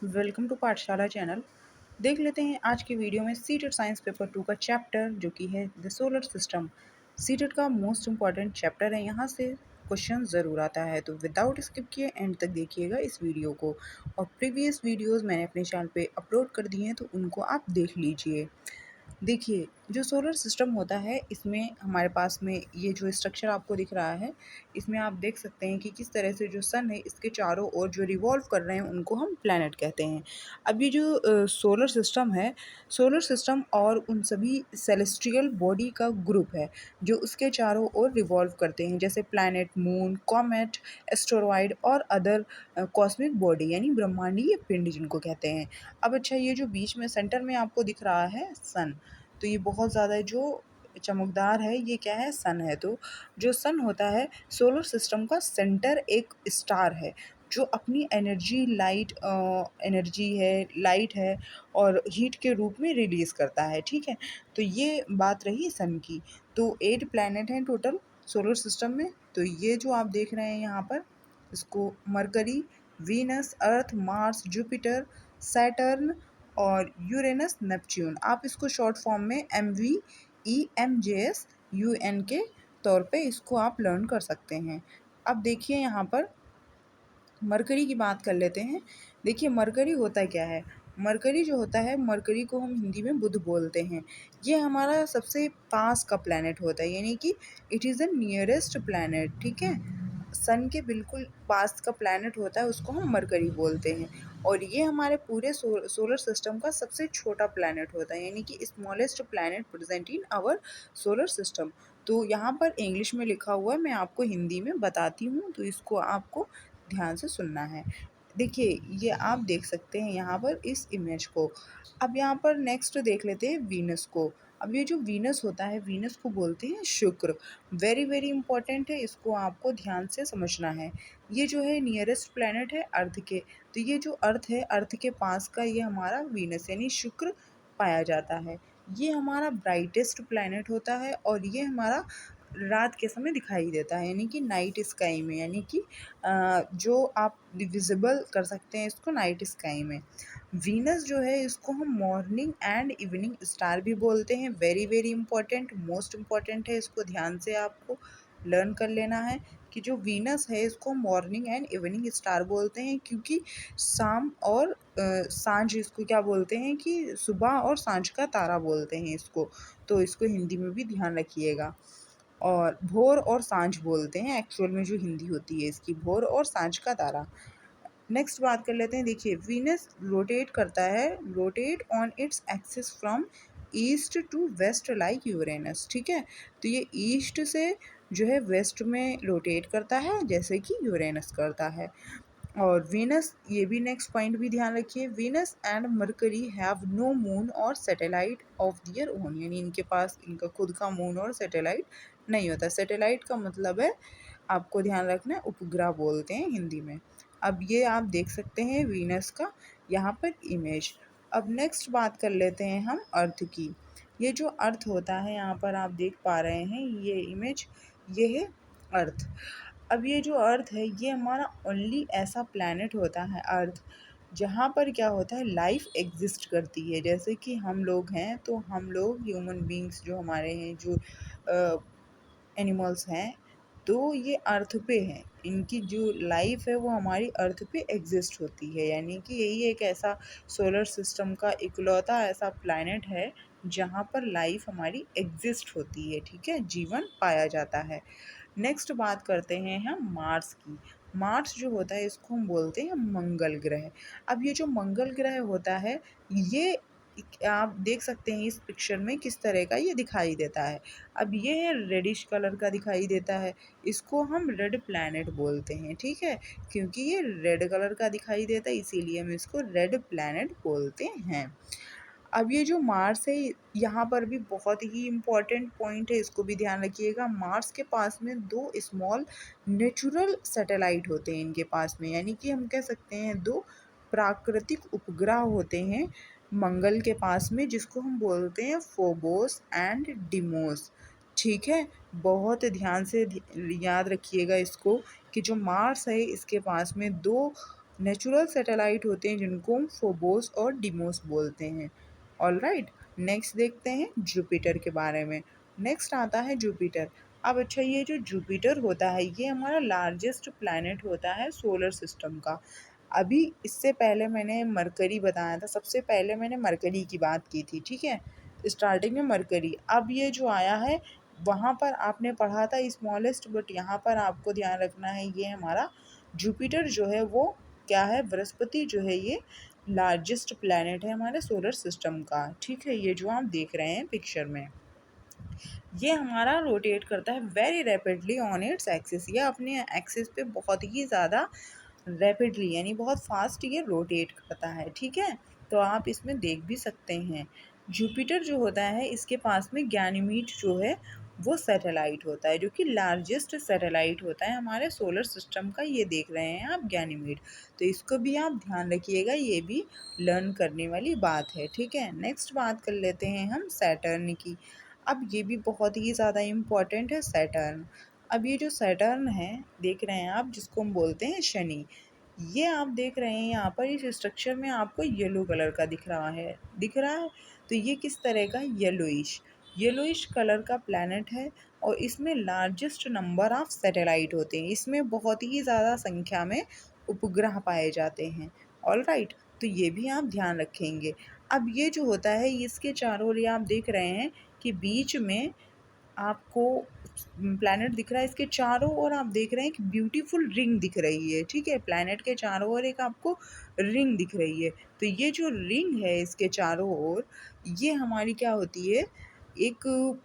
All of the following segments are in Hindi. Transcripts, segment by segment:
वेलकम टू पाठशाला चैनल। देख लेते हैं आज की वीडियो में सीटेट साइंस पेपर 2 का चैप्टर जो कि है द सोलर सिस्टम। सीटेट का मोस्ट इम्पॉर्टेंट चैप्टर है, यहाँ से क्वेश्चन ज़रूर आता है, तो विदाउट स्किप किए एंड तक देखिएगा इस वीडियो को। और प्रीवियस वीडियोस मैंने अपने चैनल पे अपलोड कर दिए हैं, तो उनको आप देख लीजिए। देखिए, जो सोलर सिस्टम होता है इसमें हमारे पास में ये जो स्ट्रक्चर आपको दिख रहा है, इसमें आप देख सकते हैं कि किस तरह से जो सन है इसके चारों ओर जो रिवॉल्व कर रहे हैं उनको हम प्लैनेट कहते हैं। अब ये जो सोलर सिस्टम है, सोलर सिस्टम और उन सभी सेलेस्टियल बॉडी का ग्रुप है जो उसके चारों ओर रिवॉल्व करते हैं, जैसे प्लैनेट, मून, कॉमेट, एस्टेरॉयड और अदर कॉस्मिक बॉडी यानी ब्रह्मांडीय पिंड जिनको कहते हैं। अब अच्छा, ये जो बीच में सेंटर में आपको दिख रहा है सन, तो ये बहुत ज़्यादा जो चमकदार है, ये क्या है? सन है। तो जो सन होता है सोलर सिस्टम का सेंटर एक स्टार है जो अपनी एनर्जी लाइट है और हीट के रूप में रिलीज़ करता है, ठीक है? तो ये बात रही सन की। तो 8 प्लैनेट हैं टोटल सोलर सिस्टम में। तो ये जो आप देख रहे हैं यहाँ पर, इसको मरकरी, वीनस, अर्थ, मार्स, जुपिटर, सैटर्न और यूरेनस, नेपच्यून, आप इसको शॉर्ट फॉर्म में MVEMJS UN के तौर पे इसको आप लर्न कर सकते हैं। अब देखिए यहाँ पर मरकरी की बात कर लेते हैं। देखिए मरकरी होता क्या है? मरकरी जो होता है, मरकरी को हम हिंदी में बुध बोलते हैं। ये हमारा सबसे पास का प्लैनेट होता है, यानी कि it is the nearest planet, ठीक है? सन के बिल्कुल पास का प्लैनेट होता है, उसको हम मरकरी बोलते हैं। और ये हमारे पूरे सोलर सिस्टम का सबसे छोटा प्लैनेट होता है, यानी कि smallest planet present in our solar system. तो यहाँ पर इंग्लिश में लिखा हुआ है, मैं आपको हिंदी में बताती हूँ, तो इसको आपको ध्यान से सुनना है। देखिए, ये आप देख सकते हैं यहाँ पर इस इमेज को। अब यहाँ पर नेक्स्ट देख लेते हैं वीनस को। अब ये जो वीनस होता है, वीनस को बोलते हैं शुक्र। वेरी वेरी इंपॉर्टेंट है, इसको आपको ध्यान से समझना है। ये जो है नियरेस्ट प्लैनेट है अर्थ के। तो ये जो अर्थ है, अर्थ के पास का ये हमारा वीनस यानी शुक्र पाया जाता है। ये हमारा ब्राइटेस्ट प्लैनेट होता है और ये हमारा रात के समय दिखाई देता है, यानी कि नाइट स्काई में, यानी कि जो आप विजिबल कर सकते हैं इसको नाइट स्काई में। वीनस जो है इसको हम मॉर्निंग एंड इवनिंग स्टार भी बोलते हैं। Very very important, most important है, इसको ध्यान से आपको लर्न कर लेना है कि जो वीनस है इसको मॉर्निंग एंड इवनिंग स्टार बोलते हैं, क्योंकि शाम और सांझ इसको क्या बोलते हैं कि सुबह और सांझ का तारा बोलते हैं इसको। तो इसको हिंदी में भी ध्यान रखिएगा। और भोर और सांझ बोलते हैं एक्चुअल में, जो हिंदी होती है इसकी, भोर और सांझ का तारा। नेक्स्ट बात कर लेते हैं। देखिए वीनस रोटेट करता है, rotate on its axis from east to west like Uranus, ठीक है? तो ये ईस्ट से जो है वेस्ट में रोटेट करता है जैसे कि यूरेनस करता है। और वीनस, ये भी नेक्स्ट पॉइंट भी ध्यान रखिए, Venus and Mercury have no moon और सैटेलाइट ऑफ दियर ओन, यानी इनके पास इनका खुद का मून और सैटेलाइट नहीं होता। सैटेलाइट का मतलब है, आपको ध्यान रखना है, उपग्रह बोलते हैं हिंदी में। अब ये आप देख सकते हैं वीनस का यहाँ पर इमेज। अब नेक्स्ट बात कर लेते हैं हम अर्थ की। ये जो अर्थ होता है, यहाँ पर आप देख पा रहे हैं ये इमेज, ये है अर्थ। अब ये जो अर्थ है ये हमारा ओनली ऐसा प्लैनेट होता है अर्थ, जहाँ पर क्या होता है, लाइफ एग्जिस्ट करती है। जैसे कि हम लोग हैं, तो हम लोग ह्यूमन बींग्स जो हमारे हैं, जो एनिमल्स हैं, तो ये अर्थ पे हैं, इनकी जो लाइफ है वो हमारी अर्थ पे एग्जिस्ट होती है। यानी कि यही एक ऐसा सोलर सिस्टम का इकलौता ऐसा प्लैनेट है जहाँ पर लाइफ हमारी एग्जिस्ट होती है, ठीक है, जीवन पाया जाता है। नेक्स्ट बात करते हैं हम मार्स की। मार्स जो होता है इसको हम बोलते हैं मंगल ग्रह। अब ये जो मंगल ग्रह होता है, ये आप देख सकते हैं इस पिक्चर में किस तरह का ये दिखाई देता है। अब ये है रेडिश कलर का दिखाई देता है, इसको हम रेड प्लैनेट बोलते हैं, ठीक है? क्योंकि ये रेड कलर का दिखाई देता है इसीलिए हम इसको रेड प्लैनेट बोलते हैं। अब ये जो मार्स है, यहाँ पर भी बहुत ही इम्पोर्टेंट पॉइंट है, इसको भी ध्यान रखिएगा। मार्स के पास में 2 स्मॉल नेचुरल सैटेलाइट होते हैं इनके पास में, यानी कि हम कह सकते हैं 2 प्राकृतिक उपग्रह होते हैं मंगल के पास में, जिसको हम बोलते हैं फोबोस एंड डिमोस, ठीक है? बहुत ध्यान से याद रखिएगा इसको कि जो मार्स है इसके पास में 2 नेचुरल सैटेलाइट होते हैं जिनको हम फोबोस और डिमोस बोलते हैं। ऑलराइट, नेक्स्ट देखते हैं जुपिटर के बारे में। नेक्स्ट आता है जुपिटर। अब अच्छा, ये जो जुपिटर होता है ये हमारा लार्जेस्ट प्लैनेट होता है सोलर सिस्टम का। अभी इससे पहले मैंने मरकरी बताया था, सबसे पहले मैंने मरकरी की बात की थी, ठीक है, स्टार्टिंग में मरकरी। अब ये जो आया है वहाँ पर आपने पढ़ा था स्मॉलेस्ट, बट यहाँ पर आपको ध्यान रखना है ये हमारा जुपिटर जो है वो क्या है, बृहस्पति जो है ये लार्जेस्ट प्लैनेट है हमारे सोलर सिस्टम का, ठीक है। ये जो आप देख रहे हैं पिक्चर में, ये हमारा रोटेट करता है very rapidly on its axis. ये अपने एक्सिस पे बहुत ही ज़्यादा रैपिडली यानी बहुत फास्ट ये रोटेट करता है, ठीक है। तो आप इसमें देख भी सकते हैं जुपिटर जो होता है इसके पास में गैनीमीड जो है वो सैटेलाइट होता है, जो कि लार्जेस्ट सैटेलाइट होता है हमारे सोलर सिस्टम का। ये देख रहे हैं आप गैनीमीड, तो इसको भी आप ध्यान रखिएगा, ये भी लर्न करने वाली बात है, ठीक है। नेक्स्ट बात कर लेते हैं हम सैटर्न की। अब ये भी बहुत ही ज़्यादा इम्पॉर्टेंट है सैटर्न। अब ये जो सैटर्न है देख रहे हैं आप, जिसको हम बोलते हैं शनि, ये आप देख रहे हैं यहाँ पर इस स्ट्रक्चर में आपको येलो कलर का दिख रहा है। तो ये किस तरह का, येलोइश, येलोइश कलर का प्लैनेट है और इसमें लार्जेस्ट नंबर ऑफ सैटेलाइट होते हैं। इसमें बहुत ही ज़्यादा संख्या में उपग्रह पाए जाते हैं। ऑल राइट, तो ये भी आप ध्यान रखेंगे। अब ये जो होता है इसके चारों ओर ये आप देख रहे हैं कि बीच में आपको प्लैनेट दिख रहा है, इसके चारों ओर आप देख रहे हैं कि ब्यूटीफुल रिंग दिख रही है, ठीक है। प्लैनेट के चारों ओर एक आपको रिंग दिख रही है। तो ये जो रिंग है इसके चारों ओर, ये हमारी क्या होती है, एक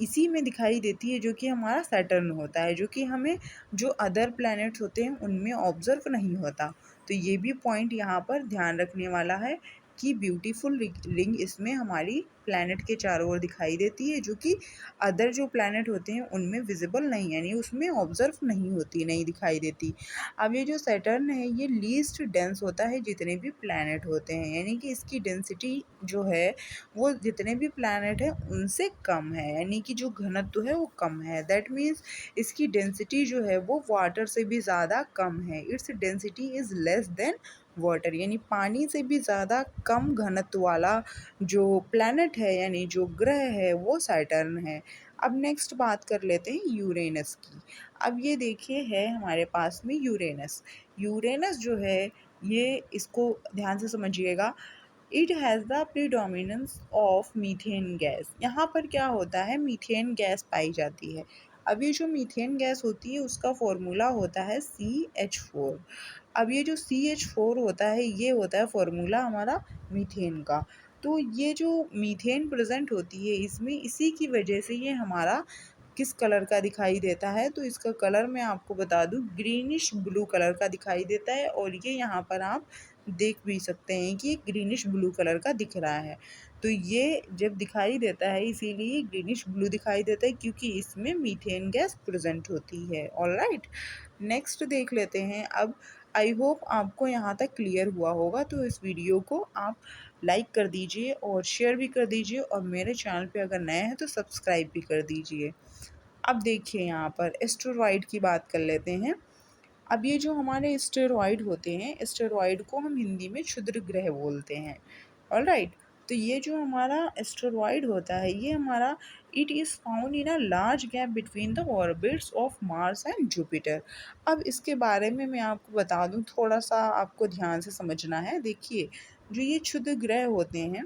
इसी में दिखाई देती है, जो कि हमारा सैटर्न होता है, जो कि हमें जो अदर प्लैनेट्स होते हैं उनमें ऑब्जर्व नहीं होता। तो ये भी पॉइंट यहाँ पर ध्यान रखने वाला है कि ब्यूटीफुल रिंग इसमें हमारी प्लैनेट के चारों ओर दिखाई देती है, जो कि अदर जो प्लैनेट होते हैं उनमें विजिबल नहीं, यानी उसमें ऑब्जर्व नहीं होती, नहीं दिखाई देती। अब ये जो सैटर्न है ये लीस्ट डेंस होता है जितने भी प्लैनेट होते हैं, यानी कि इसकी डेंसिटी जो है वो जितने भी प्लैनेट हैं उनसे कम है, यानी कि जो घनत्व है वो कम है। दैट मीन्स इसकी डेंसिटी जो है वो वाटर से भी ज़्यादा कम है। Its density is less than water, यानी पानी से भी ज़्यादा कम घनत्व वाला जो प्लैनेट है यानी जो ग्रह है वो सैटर्न है। अब नेक्स्ट बात कर लेते हैं यूरेनस की। अब ये देखिए है हमारे पास में यूरेनस। यूरेनस जो है ये, इसको ध्यान से समझिएगा, it has the predominance of methane gas. यहाँ पर क्या होता है, मीथेन गैस पाई जाती है। अब ये जो मीथेन गैस होती है उसका फॉर्मूला होता है CH4। अब ये जो CH4 होता है ये होता है फॉर्मूला हमारा मीथेन का। तो ये जो मीथेन प्रेजेंट होती है इसमें, इसी की वजह से ये हमारा किस कलर का दिखाई देता है, तो इसका कलर मैं आपको बता दूं ग्रीनिश ब्लू कलर का दिखाई देता है। और ये यहाँ पर आप देख भी सकते हैं कि ग्रीनिश ब्लू कलर का दिख रहा है। तो ये जब दिखाई देता है इसीलिए ग्रीनिश ब्लू दिखाई देता है, क्योंकि इसमें मीथेन गैस प्रेजेंट होती है। ऑलराइट, नेक्स्ट देख लेते हैं। अब आई होप आपको यहाँ तक क्लियर हुआ होगा, तो इस वीडियो को आप लाइक कर दीजिए और शेयर भी कर दीजिए, और मेरे चैनल पे अगर नए हैं तो सब्सक्राइब भी कर दीजिए। अब देखिए यहाँ पर एस्टेरॉइड की बात कर लेते हैं। अब ये जो हमारे एस्टेरॉइड होते हैं, एस्टेरॉइड को हम हिंदी में क्षुद्र ग्रह बोलते हैं। ऑलराइट, तो ये जो हमारा एस्टेरॉइड होता है ये हमारा, it is found in a large gap between the orbits of Mars and Jupiter. अब इसके बारे में मैं आपको बता दूं, थोड़ा सा आपको ध्यान से समझना है। देखिए, जो ये क्षुद्र ग्रह होते हैं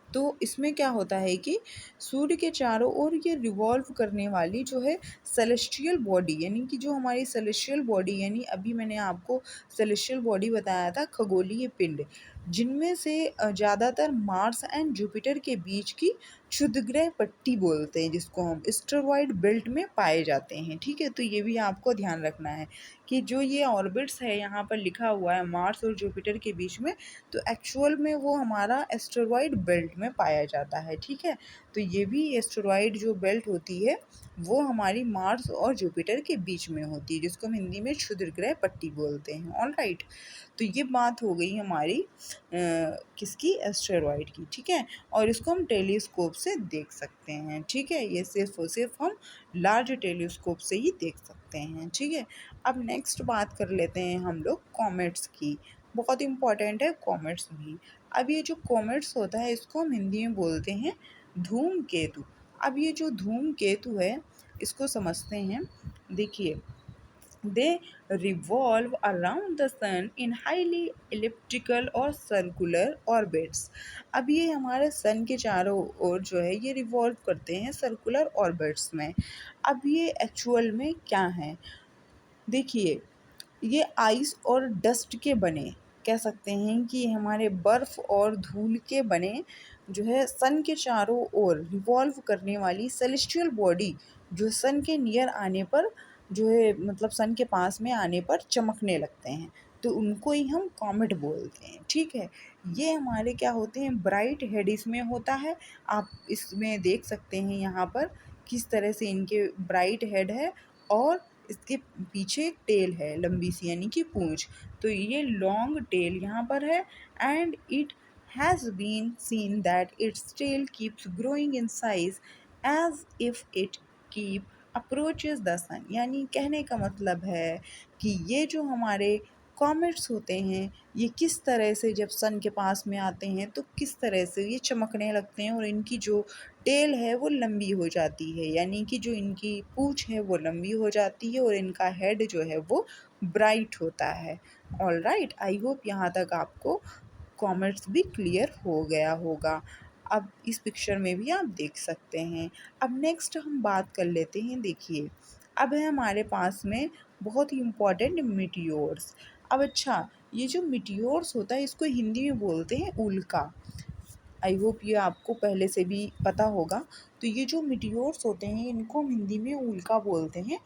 तो इसमें क्या होता है कि सूर्य के चारों ओर ये रिवॉल्व करने वाली जो है सेलेस्टियल बॉडी, यानी कि जो हमारी सेलेस्टियल बॉडी, यानी अभी मैंने आपको सेलेस्टियल बॉडी बताया था, खगोलीय पिंड, जिनमें से ज़्यादातर मार्स एंड जुपिटर के बीच की क्षुद्रग्रह पट्टी बोलते हैं, जिसको हम एस्टेरॉयड बेल्ट में पाए जाते हैं, ठीक है। तो ये भी आपको ध्यान रखना है कि जो ये ऑर्बिट्स है यहाँ पर लिखा हुआ है मार्स और जुपिटर के बीच में, तो एक्चुअल में वो हमारा एस्टेरॉयड बेल्ट में पाया जाता है, ठीक है। तो ये भी एस्टेरॉयड जो बेल्ट होती है वो हमारी मार्स और जुपिटर के बीच में होती है, जिसको हम हिंदी में क्षुद्रग्रह पट्टी बोलते हैं। ऑल राइट, तो ये बात हो गई हमारी किसकी, एस्टेरॉयड की, ठीक है। और इसको हम टेलीस्कोप से देख सकते हैं, ठीक है। ये सिर्फ और सिर्फ हम लार्ज टेलीस्कोप से ही देख सकते हैं। सकते हैं, ठीक है। अब नेक्स्ट बात कर लेते हैं हम लोग कॉमेट्स की। बहुत इंपॉर्टेंट है कॉमेट्स भी। अब ये जो कॉमेट्स होता है इसको हम हिंदी में बोलते हैं धूमकेतु। अब ये जो धूमकेतु है इसको समझते हैं। देखिए, दे revolve around the sun in highly elliptical और circular orbits। अब ये हमारे सन के चारों ओर जो है ये रिवॉल्व करते हैं सर्कुलर ऑर्बिट्स में। अब ये एक्चुअल में क्या है, देखिए, ये आइस और डस्ट के बने, कह सकते हैं कि हमारे बर्फ़ और धूल के बने जो है सन के चारों ओर रिवॉल्व करने वाली सेलेस्टियल बॉडी जो सन के नियर आने पर जो है मतलब सन के पास में आने पर चमकने लगते हैं, तो उनको ही हम कॉमेट बोलते हैं, ठीक है। ये हमारे क्या होते हैं, ब्राइट हेड इसमें होता है। आप इसमें देख सकते हैं यहाँ पर किस तरह से इनके ब्राइट हेड है और इसके पीछे एक टेल है लंबी सी यानी कि पूंछ। तो ये लॉन्ग टेल यहाँ पर है and it has been seen that its tail keeps growing in size as if it keep approaches the sun. यानी कहने का मतलब है कि ये जो हमारे कॉमेट्स होते हैं ये किस तरह से जब सन के पास में आते हैं तो किस तरह से ये चमकने लगते हैं और इनकी जो टेल है वो लंबी हो जाती है, यानी कि जो इनकी पूँछ है वो लंबी हो जाती है और इनका हेड जो है वो ब्राइट होता है। ऑलराइट, आई होप यहाँ तक आपको कॉमेट्स भी क्लियर हो गया होगा। अब इस पिक्चर में भी आप देख सकते हैं। अब नेक्स्ट हम बात कर लेते हैं। देखिए, अब है हमारे पास में बहुत ही इम्पोर्टेंट मीटियोर्स। अब अच्छा, ये जो मीटियोर्स होता है इसको हिंदी में बोलते हैं उल्का। आई होप ये आपको पहले से भी पता होगा। तो ये जो मीटियोर्स होते हैं इनको हम हिंदी में उल्का बोलते हैं।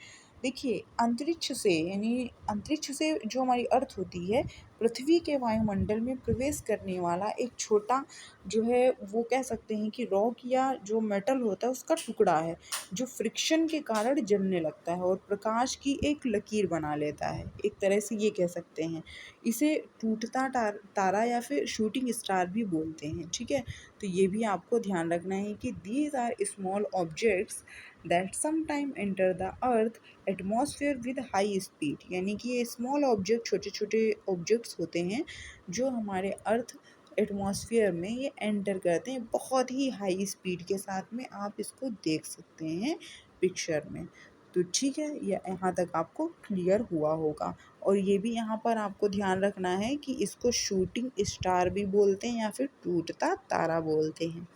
देखिए, अंतरिक्ष से यानी अंतरिक्ष से जो हमारी अर्थ होती है पृथ्वी के वायुमंडल में प्रवेश करने वाला एक छोटा जो है वो कह सकते हैं कि रॉक या जो मेटल होता है उसका टुकड़ा है जो फ्रिक्शन के कारण जलने लगता है और प्रकाश की एक लकीर बना लेता है, एक तरह से ये कह सकते हैं। इसे टूटता तारा या फिर शूटिंग स्टार भी बोलते हैं, ठीक है। तो ये भी आपको ध्यान रखना है कि these are small objects that sometime enter the earth atmosphere with high speed. यानी कि ये स्मॉल ऑब्जेक्ट छोटे छोटे ऑब्जेक्ट्स होते हैं जो हमारे अर्थ एटमॉस्फेयर में ये एंटर करते हैं बहुत ही हाई स्पीड के साथ में। आप इसको देख सकते हैं पिक्चर में। तो ठीक है, ये यहाँ तक आपको क्लियर हुआ होगा। और ये भी यहाँ पर आपको ध्यान रखना है कि इसको शूटिंग स्टार भी बोलते हैं या फिर टूटता तारा बोलते हैं।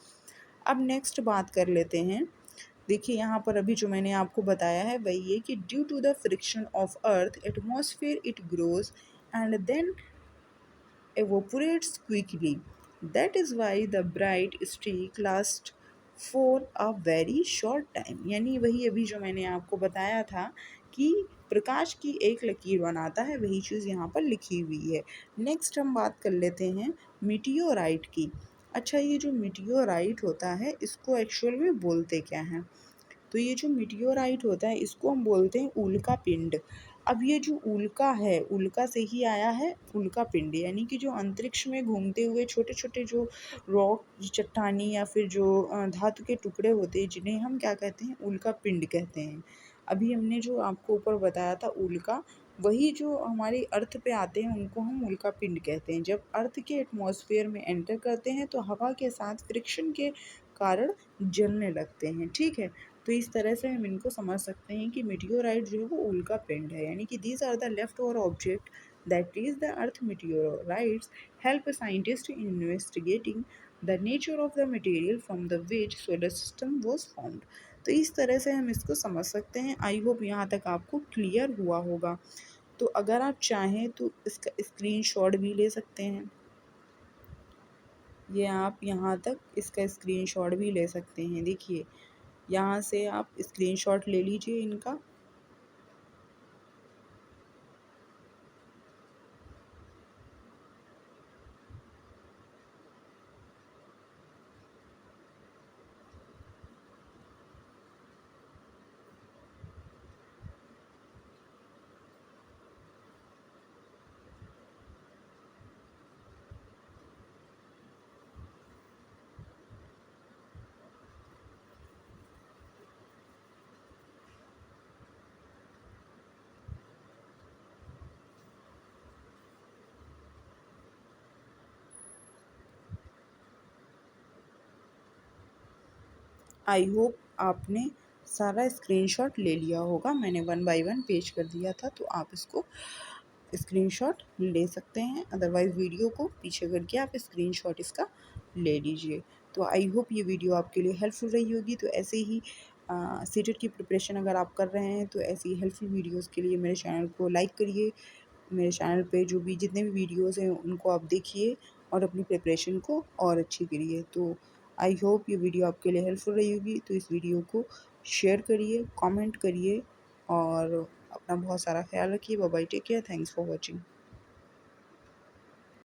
अब नेक्स्ट बात कर लेते हैं। देखिए, यहाँ पर अभी जो मैंने आपको बताया है वही है कि due to the friction of earth atmosphere it grows and then evaporates quickly. That is why the bright streak lasts for a very short time। यानी वही अभी जो मैंने आपको बताया था कि प्रकाश की एक लकीर बनाता है, वही चीज़ यहाँ पर लिखी हुई है। नेक्स्ट हम बात कर लेते हैं मीटियोराइट की। अच्छा, ये जो मीटियोराइट होता है इसको एक्चुअल में बोलते क्या हैं? तो ये जो मीटियोराइट होता है इसको हम बोलते हैं उल्का पिंड। अब ये जो उल्का है उल्का से ही आया है उल्का पिंड, यानी कि जो अंतरिक्ष में घूमते हुए छोटे छोटे जो रॉक चट्टानी या फिर जो धातु के टुकड़े होते हैं जिन्हें हम क्या कहते हैं, उल्का पिंड कहते हैं। अभी हमने जो आपको ऊपर बताया था उल्का, वही जो हमारी अर्थ पे आते हैं उनको हम उल्का पिंड कहते हैं। जब अर्थ के एटमॉस्फेयर में एंटर करते हैं तो हवा के साथ फ्रिक्शन के कारण जलने लगते हैं, ठीक है। तो इस तरह से हम इनको समझ सकते हैं कि मीटियोराइट जो है वो उल्का पिंड है, यानी कि these are the left over object that reach the earth. Meteorites help scientist in investigating the nature of the material from the which solar system was found. तो इस तरह से हम इसको समझ सकते हैं। आई होप यहाँ तक आपको क्लियर हुआ होगा। तो अगर आप चाहें तो इसका स्क्रीनशॉट भी ले सकते हैं। ये आप यहाँ तक इसका स्क्रीनशॉट भी ले सकते हैं। देखिए, यहाँ से आप स्क्रीनशॉट ले लीजिए इनका। आई होप आपने सारा स्क्रीनशॉट ले लिया होगा। मैंने 1 बाय 1 पेश कर दिया था, तो आप इसको स्क्रीनशॉट ले सकते हैं। अदरवाइज़ वीडियो को पीछे करके आप स्क्रीनशॉट इसका ले लीजिए। तो आई होप ये वीडियो आपके लिए हेल्पफुल रही होगी। तो ऐसे ही सीटेट की प्रिपरेशन अगर आप कर रहे हैं, तो ऐसी हेल्पफुल वीडियोज़ के लिए मेरे चैनल को लाइक करिए। मेरे चैनल पे जो भी जितने भी वीडियोज़ हैं उनको आप देखिए और अपनी प्रिपरेशन को और अच्छी करिए। तो आई होप ये वीडियो आपके लिए हेल्पफुल रही होगी। तो इस वीडियो को शेयर करिए, कमेंट करिए और अपना बहुत सारा ख्याल रखिए। Bye bye, take care, thanks for watching.